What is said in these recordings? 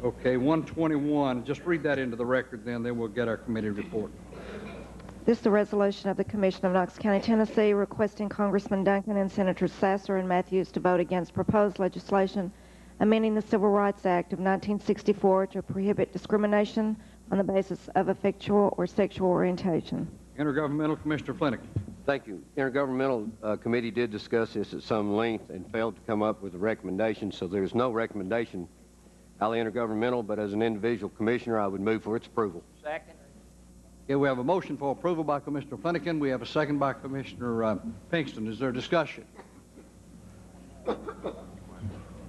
Okay, 121. Just read that into the record, then we'll get our committee report. This is a resolution of the Commission of Knox County, Tennessee, requesting Congressman Duncan and Senators Sasser and Matthews to vote against proposed legislation amending the Civil Rights Act of 1964 to prohibit discrimination on the basis of affectional or sexual orientation. Intergovernmental, Commissioner Flanagan. Thank you. Intergovernmental Committee did discuss this at some length and failed to come up with a recommendation, so there's no recommendation out of intergovernmental, but as an individual commissioner, I would move for its approval. Second. Okay, we have a motion for approval by Commissioner Flanagan. We have a second by Commissioner Pinkston. Is there discussion?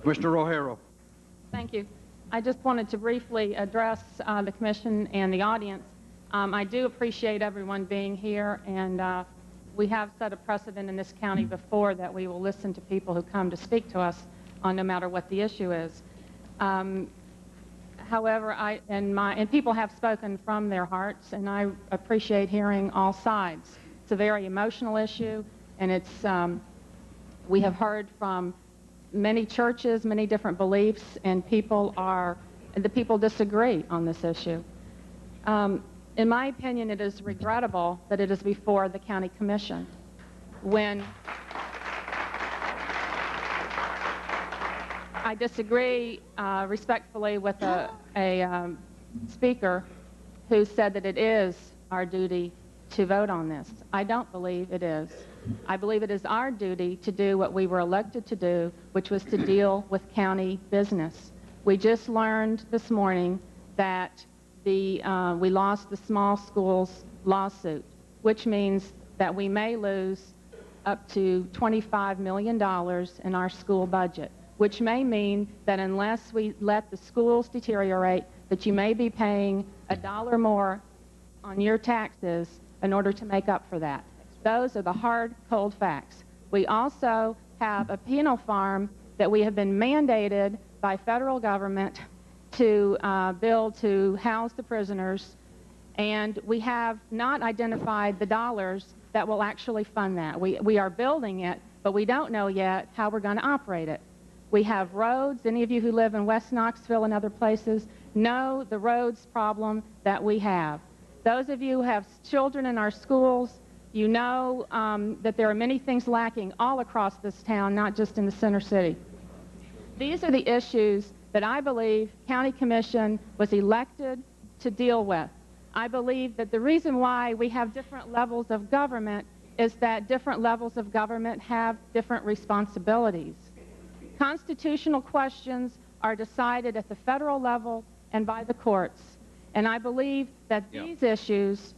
Commissioner O'Hara. Thank you. I just wanted to briefly address the Commission and the audience. I do appreciate everyone being here, and we have set a precedent in this county before that we will listen to people who come to speak to us on no matter what the issue is. However, people have spoken from their hearts, and I appreciate hearing all sides. It's a very emotional issue, and we have heard from many churches, many different beliefs, and the people disagree on this issue. In my opinion, it is regrettable that it is before the County Commission. When I disagree respectfully with a speaker who said that it is our duty to vote on this. I don't believe it is. I believe it is our duty to do what we were elected to do, which was to deal with county business. We just learned this morning that we lost the small schools lawsuit, which means that we may lose up to $25 million in our school budget, which may mean that unless we let the schools deteriorate, that you may be paying $1 more on your taxes in order to make up for that. Those are the hard, cold facts. We also have a penal farm that we have been mandated by federal government to build to house the prisoners, and we have not identified the dollars that will actually fund that. We are building it, but we don't know yet how we're going to operate it. We have roads. Any of you who live in West Knoxville and other places know the roads problem that we have. Those of you who have children in our schools, you know that there are many things lacking all across this town, not just in the center city. These are the issues that I believe County Commission was elected to deal with. I believe that the reason why we have different levels of government is that different levels of government have different responsibilities. Constitutional questions are decided at the federal level and by the courts. And I believe that these issues,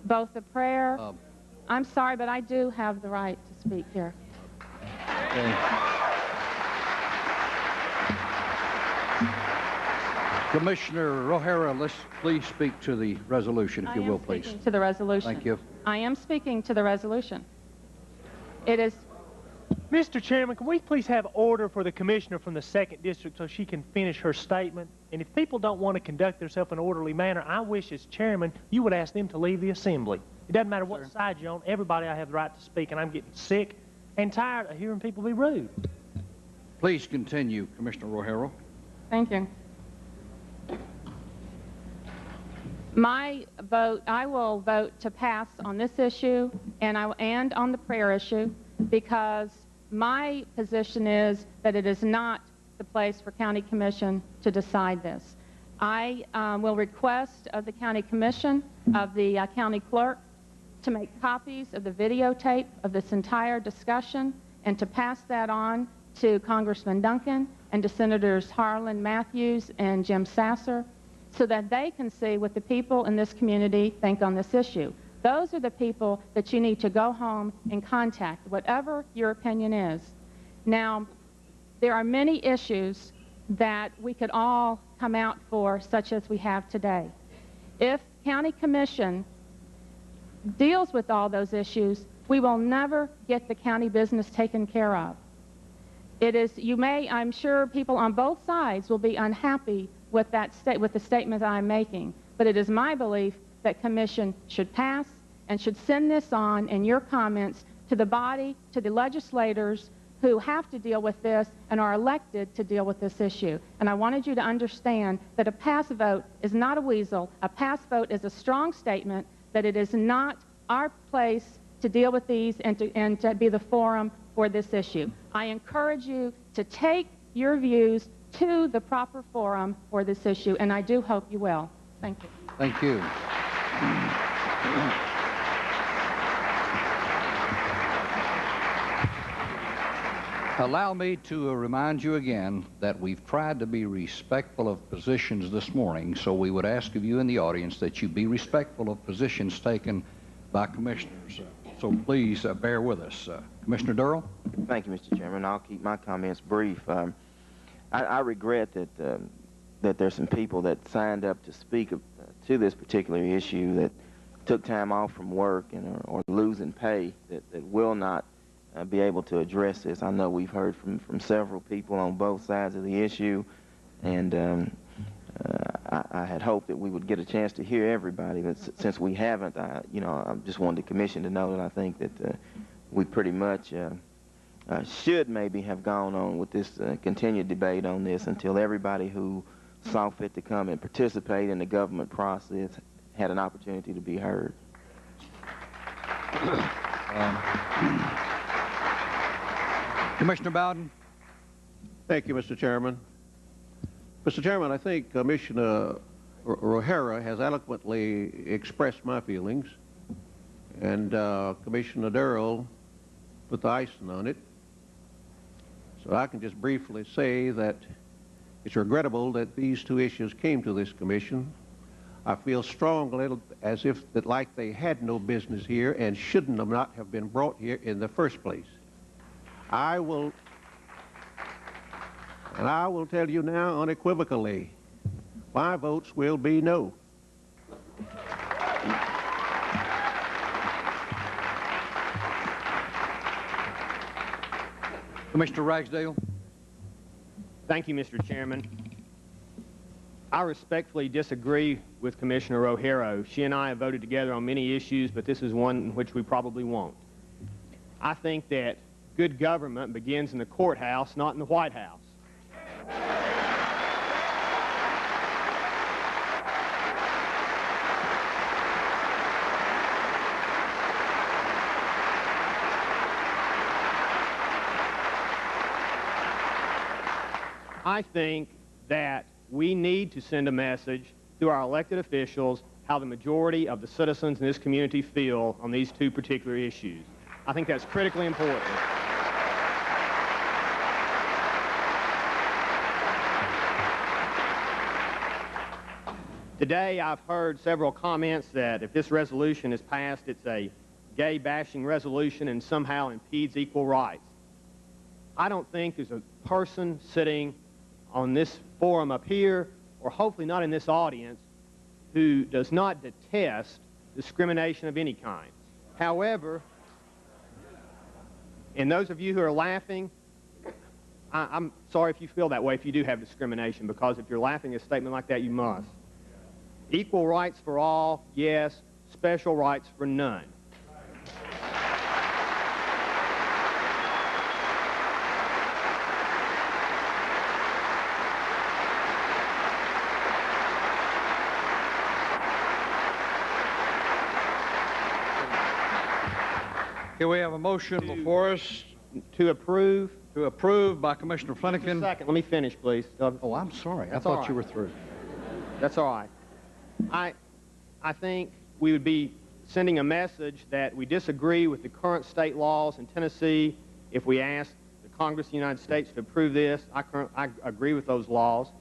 both the prayer, I'm sorry, but I do have the right to speak here. Okay. Commissioner O'Hara, let's please speak to the resolution, if you will, please. I am speaking to the resolution. Thank you. I am speaking to the resolution. It is... Mr. Chairman, can we please have order for the commissioner from the 2nd District so she can finish her statement? And if people don't want to conduct themselves in an orderly manner, I wish as chairman you would ask them to leave the assembly. It doesn't matter what side you're on. Everybody I have the right to speak, and I'm getting sick and tired of hearing people be rude. Please continue, Commissioner O'Hara. Thank you. My vote, I will vote to pass on this issue and on the prayer issue, because my position is that it is not the place for County Commission to decide this. I will request of the County Commission, of the county clerk, to make copies of the videotape of this entire discussion and to pass that on to Congressman Duncan and to Senators Harlan, Matthews, and Jim Sasser, so that they can see what the people in this community think on this issue. Those are the people that you need to go home and contact, whatever your opinion is. Now, there are many issues that we could all come out for, such as we have today. If County Commission deals with all those issues, we will never get the county business taken care of. It is, I'm sure people on both sides will be unhappy with the statement I'm making, but it is my belief that Commission should pass and should send this on in your comments to the body, to the legislators who have to deal with this and are elected to deal with this issue. And I wanted you to understand that a pass vote is not a weasel. A pass vote is a strong statement that it is not our place to deal with these and to be the forum for this issue. I encourage you to take your views to the proper forum for this issue, and I do hope you will. Thank you. Thank you. Allow me to remind you again that we've tried to be respectful of positions this morning, so we would ask of you in the audience that you be respectful of positions taken by commissioners. So please bear with us. Commissioner Durrell? Thank you, Mr. Chairman. I'll keep my comments brief. I regret that there's some people that signed up to speak to this particular issue that took time off from work and or losing pay that will not be able to address this. I know we've heard from several people on both sides of the issue, and I had hoped that we would get a chance to hear everybody, but since we haven't, I just wanted the commission to know that I think that we pretty much should maybe have gone on with this continued debate on this until everybody who saw fit to come and participate in the government process had an opportunity to be heard. Commissioner Bowden? Thank you, Mr. Chairman. Mr. Chairman, I think Commissioner O'Hara has eloquently expressed my feelings, and Commissioner Durrell put the icing on it. So I can just briefly say that it's regrettable that these two issues came to this commission. I feel strongly as if that like they had no business here and shouldn't have not have been brought here in the first place. I will tell you now unequivocally, my votes will be no. Commissioner Ragsdale? Thank you, Mr. Chairman. I respectfully disagree with Commissioner O'Hara. She and I have voted together on many issues, but this is one in which we probably won't. I think that good government begins in the courthouse, not in the White House. I think that we need to send a message through our elected officials how the majority of the citizens in this community feel on these two particular issues. I think that's critically important. Today I've heard several comments that if this resolution is passed, it's a gay-bashing resolution and somehow impedes equal rights. I don't think there's a person sitting on this forum up here, or hopefully not in this audience, who does not detest discrimination of any kind. However, and those of you who are laughing, I'm sorry if you feel that way if you do have discrimination, because if you're laughing at a statement like that, you must. Equal rights for all, yes. Special rights for none. Here we have a motion before us To approve. to approve by Commissioner Just a Flanagan. second, let me finish, please. Oh, I'm sorry. I That's all thought you right. were through. That's all right. I think we would be sending a message that we disagree with the current state laws in Tennessee if we ask the Congress of the United States to approve this. I agree with those laws.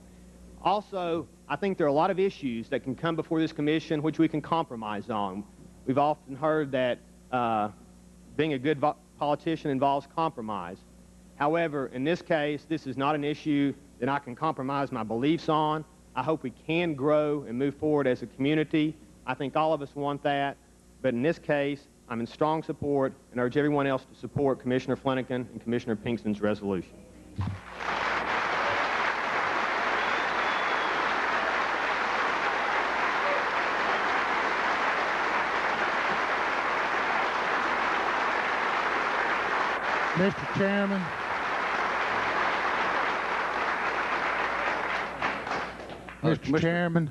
Also, I think there are a lot of issues that can come before this commission which we can compromise on. We've often heard that being a good politician involves compromise. However, in this case, this is not an issue that I can compromise my beliefs on. I hope we can grow and move forward as a community. I think all of us want that. But in this case, I'm in strong support and urge everyone else to support Commissioner Flanagan and Commissioner Pinkston's resolution. Mr. Chairman, Mr. Chairman,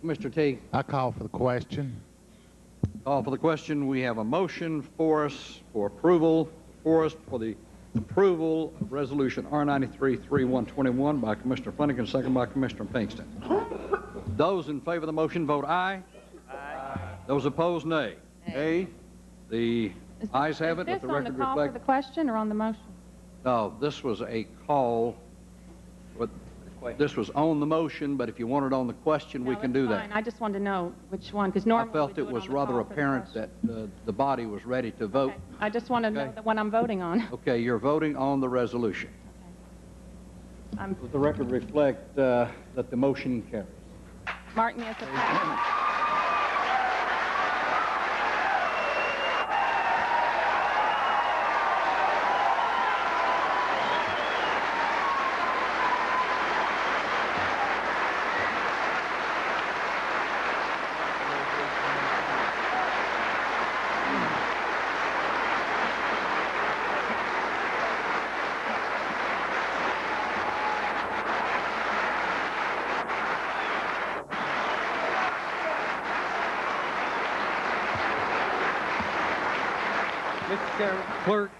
Mr. T. I call for the question. Call for the question. We have a motion for us for approval, for the approval of Resolution R93-3121 by Commissioner Flanagan, second by Commissioner Pinkston. Those in favor of the motion vote aye. Aye. Those opposed, nay. Nay. The ayes have it. Let the record Is this on the call reflect. for the question or on the motion? No, this was a call. This was on the motion, but if you want it on the question, we No, can it's do fine. that. I just wanted to know which one, because I normally felt we do it was on the rather call for the apparent question. that the body was ready to vote. Okay. I just want to know Okay. the one I'm voting on. Okay, you're voting on the resolution. I'm Let the record reflect that the motion carries. mark me as a pass. Clerk,